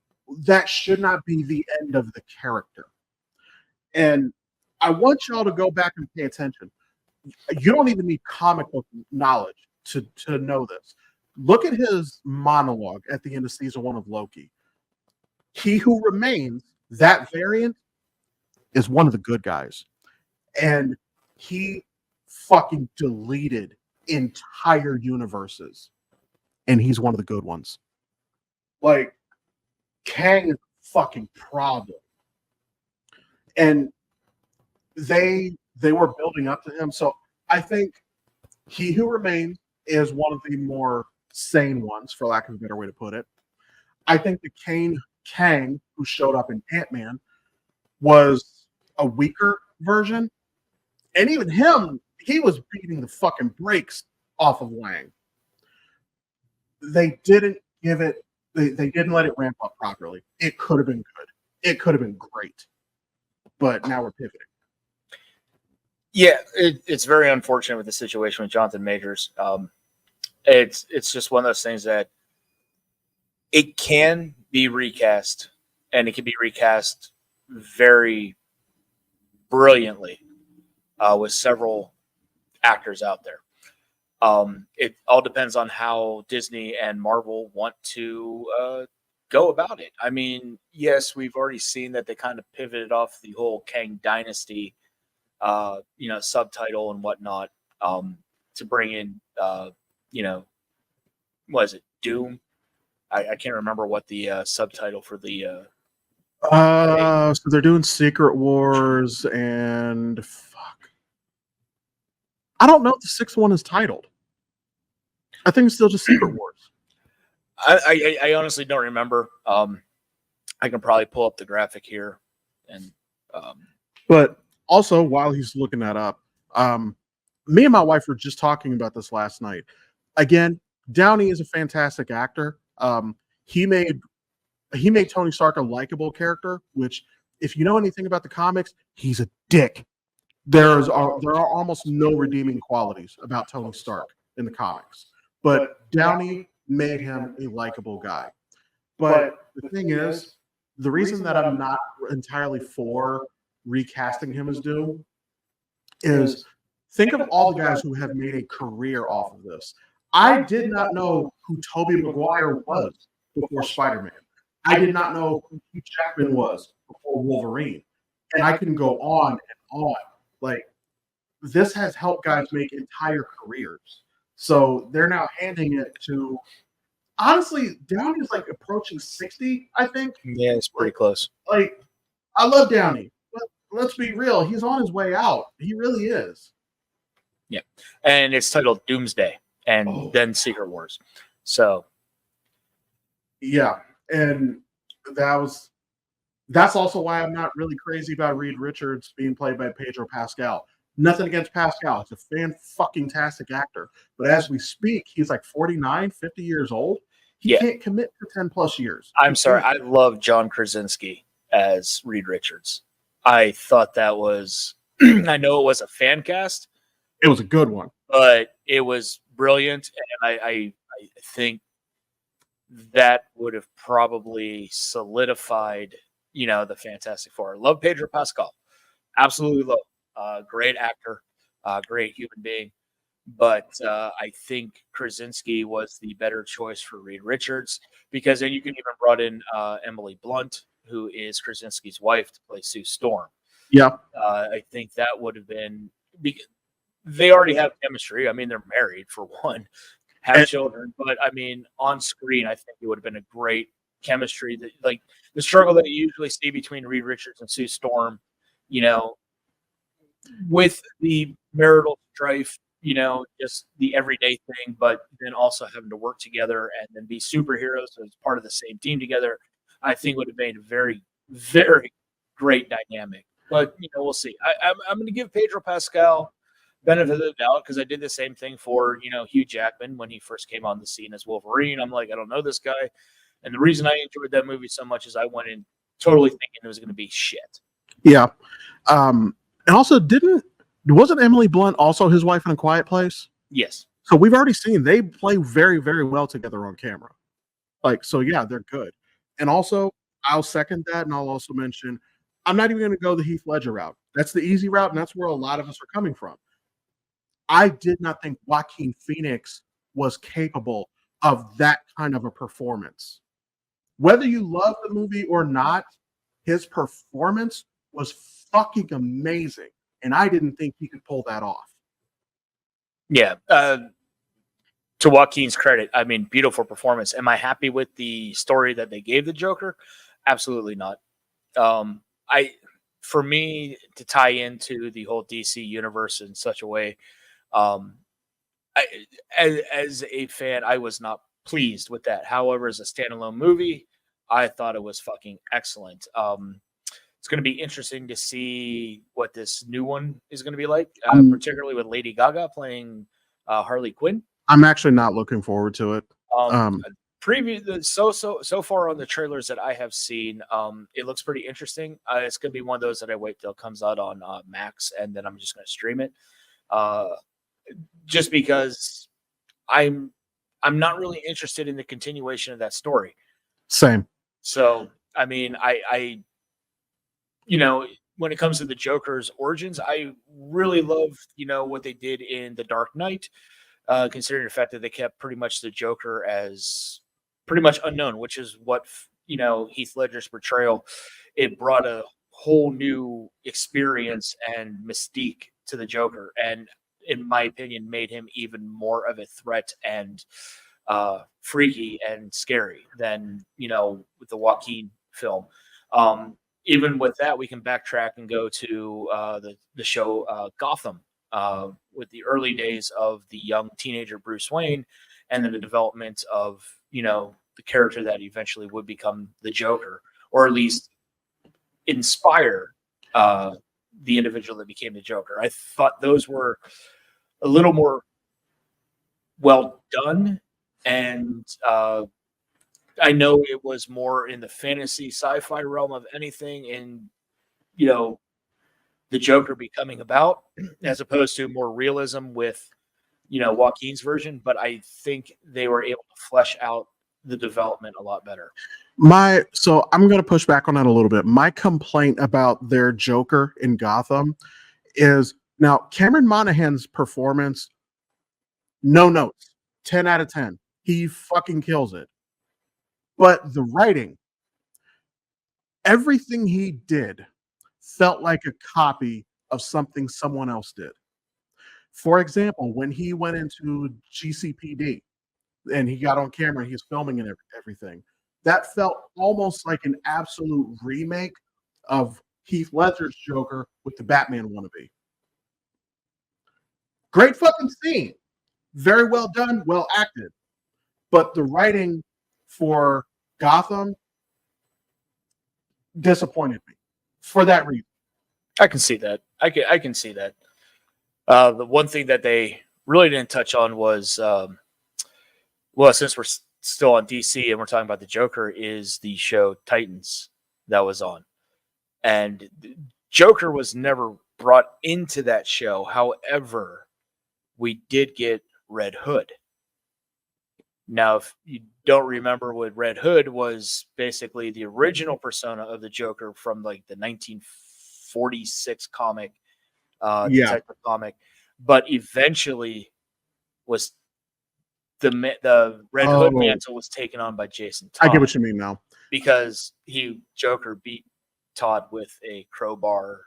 that should not be the end of the character. And I want y'all to go back and pay attention. You don't even need comic book knowledge to know this. Look at his monologue at the end of season 1 of Loki. He Who Remains, that variant, is one of the good guys. And he fucking deleted entire universes. And he's one of the good ones. Like, Kang is a fucking problem. And they were building up to him. So I think He Who Remains is one of the more sane ones, for lack of a better way to put it. I think the Kang who showed up in Ant-Man was a weaker version. And even him, he was beating the fucking brakes off of Wang. They didn't give it, they didn't let it ramp up properly. It could have been good. It could have been great. But now we're pivoting. Yeah, it's very unfortunate with the situation with Jonathan Majors. It's just one of those things that it can be recast, and it can be recast very brilliantly with several actors out there. It all depends on how Disney and Marvel want to go about it. I mean, yes, we've already seen that they kind of pivoted off the whole Kang Dynasty, subtitle and whatnot, to bring in, what is it, Doom? I can't remember what the subtitle for the. So they're doing Secret Wars and fuck. I don't know if the sixth one is titled. I think it's still just Secret Wars. I honestly don't remember. I can probably pull up the graphic here, and But also, while he's looking that up, me and my wife were just talking about this last night. Again, Downey is a fantastic actor. He made Tony Stark a likable character, which, if you know anything about the comics, he's a dick. There are almost no redeeming qualities about Tony Stark in the comics, but Downey made him a likable guy. But the thing is, the reason that I'm not entirely for recasting him as Doom is, think of all the guys who have made a career off of this. I did not know who Tobey Maguire was before Spider-Man. I did not know who Hugh Jackman was before Wolverine. And I can go on and on. Like, this has helped guys make entire careers. So they're now handing it to, honestly, Downey is like approaching 60, I think. yeah, it's pretty close. Like, I love Downey, but let's be real, he's on his way out. He really is. Yeah, and it's titled Doomsday, and then Secret Wars. So, yeah, and that's also why I'm not really crazy about Reed Richards being played by Pedro Pascal. Nothing against Pascal. He's a fan-fucking-tastic actor. But as we speak, he's like 49, 50 years old. He can't commit for 10 plus years. I'm sorry. I love John Krasinski as Reed Richards. I thought that was, I know it was a fan cast. It was a good one. But it was brilliant. And I think that would have probably solidified, the Fantastic Four. I love Pedro Pascal. Absolutely love. Great actor, great human being. But I think Krasinski was the better choice for Reed Richards, because then you can even brought in Emily Blunt, who is Krasinski's wife, to play Sue Storm. Yeah. I think that would have been, they already have chemistry. I mean, they're married for one, have children, but I mean, on screen, I think it would have been a great chemistry. That, like, the struggle that you usually see between Reed Richards and Sue Storm, with the marital strife, just the everyday thing, but then also having to work together and then be superheroes as part of the same team together, I think would have made a very, very great dynamic. But, we'll see. I'm going to give Pedro Pascal benefit of the doubt, because I did the same thing for, Hugh Jackman when he first came on the scene as Wolverine. I'm like, I don't know this guy. And the reason I enjoyed that movie so much is I went in totally thinking it was going to be shit. Yeah. And also, wasn't Emily Blunt also his wife in A Quiet Place? Yes. So we've already seen they play very, very well together on camera. Like, so yeah, they're good. And also, I'll second that, and I'll also mention, I'm not even going to go the Heath Ledger route. That's the easy route, and that's where a lot of us are coming from. I did not think Joaquin Phoenix was capable of that kind of a performance. Whether you love the movie or not, his performance was fucking amazing, and I didn't think he could pull that off. Yeah. To Joaquin's credit, I mean, beautiful performance. Am I happy with the story that they gave the Joker? Absolutely not. For me to tie into the whole DC universe in such a way, as a fan, I was not pleased with that. However, as a standalone movie, I thought it was fucking excellent. it's going to be interesting to see what this new one is going to be like, particularly with Lady Gaga playing Harley Quinn. I'm actually not looking forward to it. So far on the trailers that I have seen, it looks pretty interesting. It's going to be one of those that I wait till it comes out on Max, and then I'm just going to stream it. Just because I'm not really interested in the continuation of that story. Same. So, I mean, I when it comes to the Joker's origins, I really love, what they did in The Dark Knight, considering the fact that they kept pretty much the Joker as pretty much unknown, which is what, Heath Ledger's portrayal, it brought a whole new experience and mystique to the Joker. And in my opinion, made him even more of a threat and freaky and scary than, with the Joaquin film. Even with that, we can backtrack and go to the show Gotham, with the early days of the young teenager Bruce Wayne, and then the development of, the character that eventually would become the Joker, or at least inspire the individual that became the Joker. I thought those were a little more well done, and I know it was more in the fantasy sci-fi realm of anything, in the Joker becoming about, as opposed to more realism with Joaquin's version. But I think they were able to flesh out the development a lot better. So I'm going to push back on that a little bit. My complaint about their Joker in Gotham is, now Cameron Monaghan's performance, no notes, 10 out of 10. He fucking kills it. But the writing, everything he did felt like a copy of something someone else did. For example, when he went into GCPD and he got on camera, he was filming and everything, that felt almost like an absolute remake of Heath Ledger's Joker with the Batman wannabe. Great fucking scene. Very well done, well acted. But the writing for Gotham disappointed me for that reason. I can see that. I can see that. The one thing that they really didn't touch on was, since we're still on DC and we're talking about the Joker, is the show Titans that was on. And Joker was never brought into that show. However, we did get Red Hood. Now, if you don't remember, what Red Hood was basically the original persona of the Joker from like the 1946 comic, detective comic, but eventually was the Red Hood mantle was taken on by Jason Todd. I get what you mean now, because Joker beat Todd with a crowbar,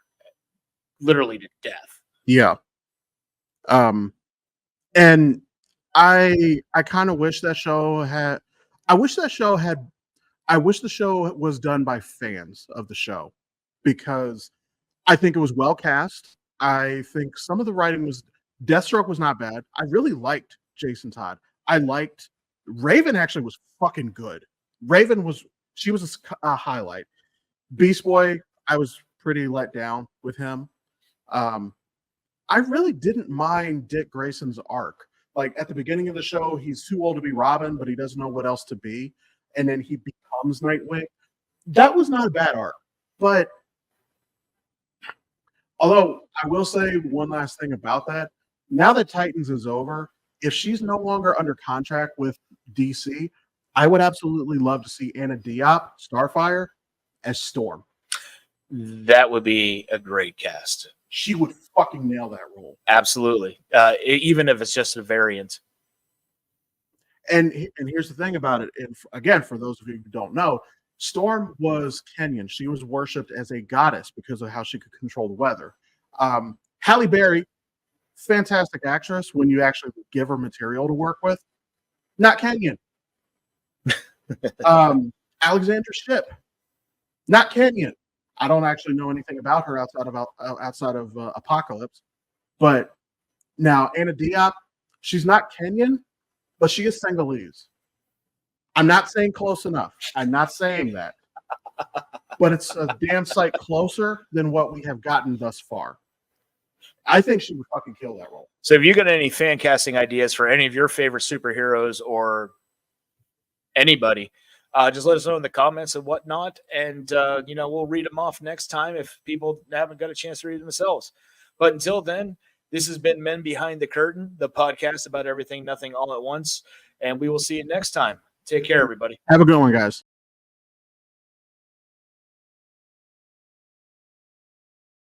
literally to death. Yeah. And I kind of wish that show had. I wish the show was done by fans of the show, because I think it was well cast. I think some of the writing was. Deathstroke was not bad. I really liked Jason Todd. I liked Raven. Actually, was fucking good. She was a highlight. Beast Boy, I was pretty let down with him. I really didn't mind Dick Grayson's arc. Like at the beginning of the show, he's too old to be Robin, but he doesn't know what else to be. And then he becomes Nightwing. That was not a bad arc. But although I will say one last thing about that, now that Titans is over, if she's no longer under contract with DC, I would absolutely love to see Anna Diop, Starfire, as Storm. That would be a great cast. She would fucking nail that role. Absolutely. Even if it's just a variant. And here's the thing about it. And again, for those of you who don't know, Storm was Kenyan. She was worshipped as a goddess because of how she could control the weather. Halle Berry, fantastic actress when you actually give her material to work with. Not Kenyan. Alexandra Shipp, not Kenyan. I don't actually know anything about her outside of Apocalypse. But now Anna Diop, she's not Kenyan, but she is Senegalese. I'm not saying close enough. I'm not saying that. but it's a damn sight closer than what we have gotten thus far. I think she would fucking kill that role. So, if you got any fan casting ideas for any of your favorite superheroes or anybody, just let us know in the comments and whatnot, and we'll read them off next time if people haven't got a chance to read them themselves. But until then, this has been Men Behind the Curtain, the podcast about everything, nothing, all at once, and we will see you next time. Take care, everybody. Have a good one, guys.